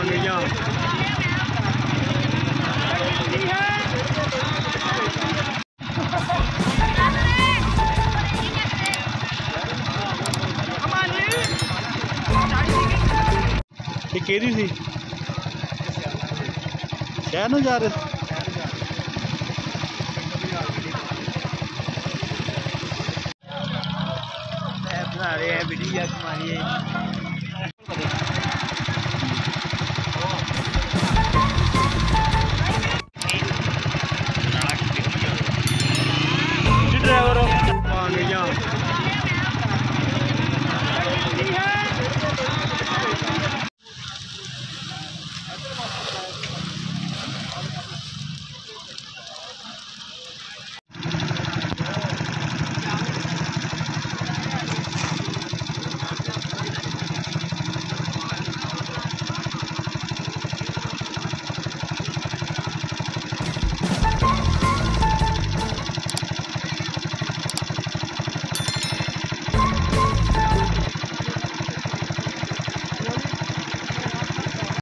आ गई। ये केरी थी शहर न जा रहे बना रहे हैं वीडियो।